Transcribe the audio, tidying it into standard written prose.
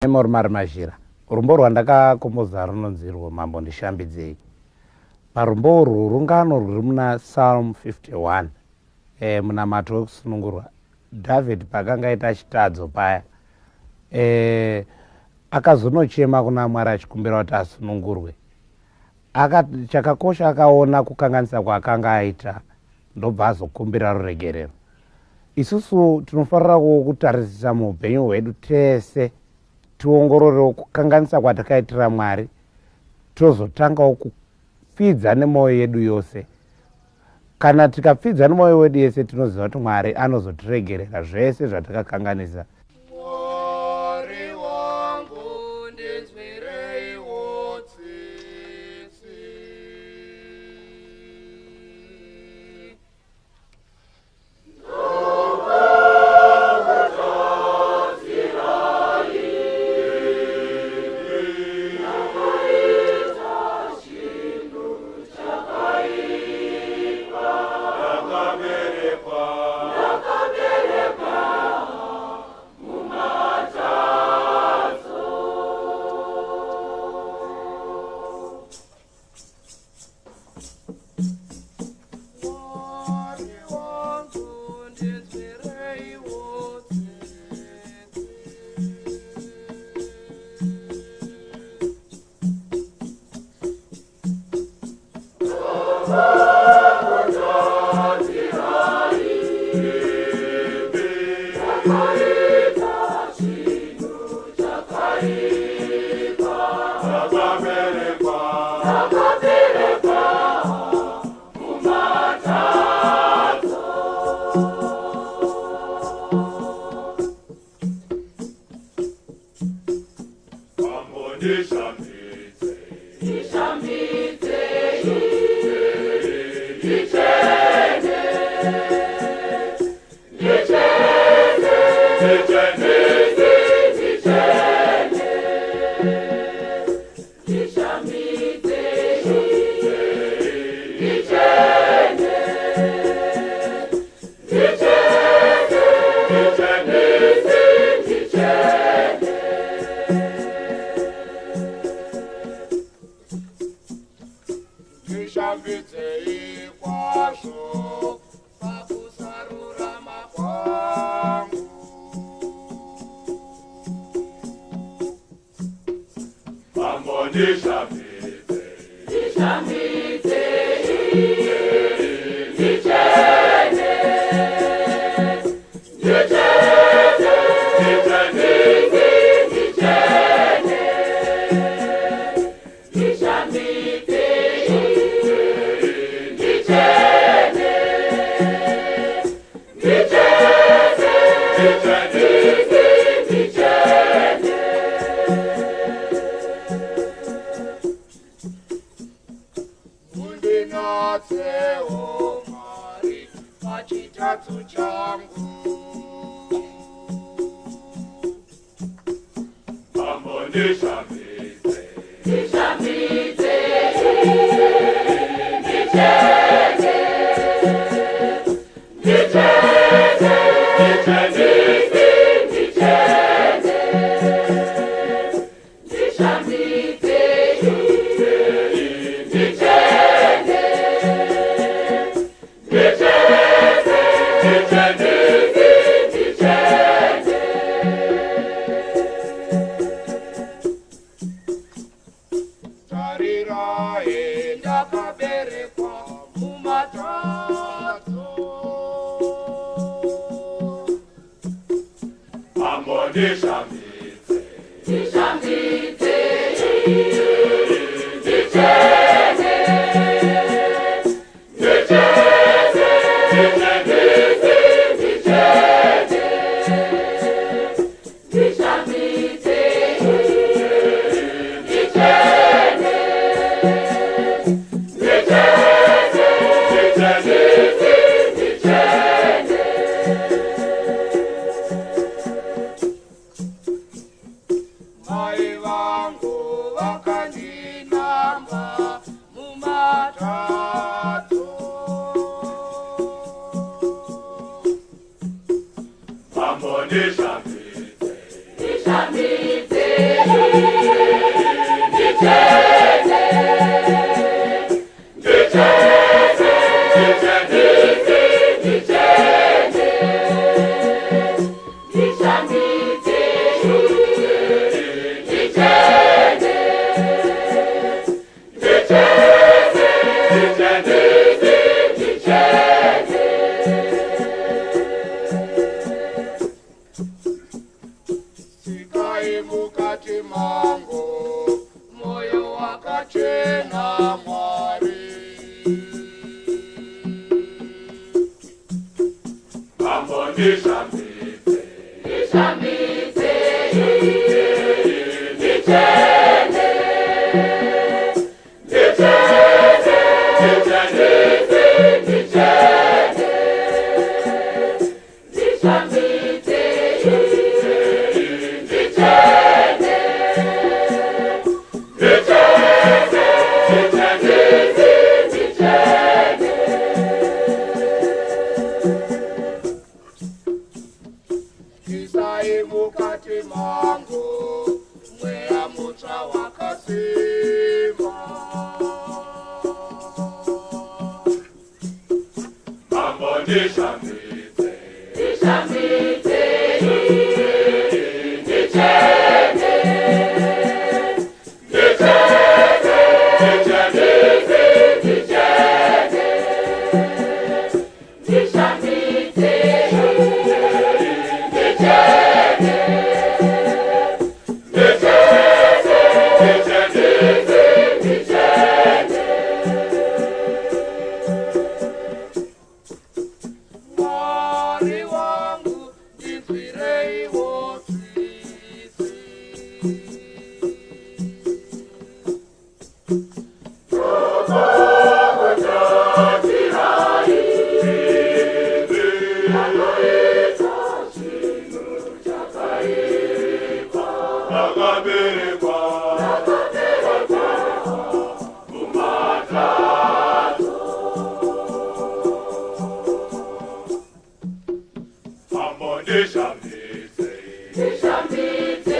Memori Mazhira. Rumbo rwandakakomboza runonzi Mambo ndishambidzei. Parumbo urwu rungano rwuri muna Psalm 51. Munamato wekusunungurwa. David pakanga aita achitadzo paya. Akazonochema kuna Mwari achikumbira kuti asunungurwe. Chakakosha akaona kukanganisa kwaakanga aita ndobva azokumbira ruregerero. Isusu tinofanira kutarisisa muupenyu hwedu tese tiongororewo kukanganisa kwatakaitira Mwari, tozotangawo kufidza nemwoyo yedu yose. Kana tikafidza nemwoyo wedu yese tinoziva kuti Mwari anozotiregerera zvese zvatakakanganisa. Mwari wangu ndinzwireiwo tsitsi. Mambo ndishambidzei. Sikai mukati mangu, moyo wakachena Mwari. Mambo nishambite, nishambite, nichene, nichene, nichene, nichene, nishambite, Kisai mukati mangu, mwea mutra wakasima. Mambo nishambite, nishambite, nichene, nichene, nichene, nichene, nishambite, Mwari wangu, ndinzwireiwo tsitsi. Nishambite, nishambite,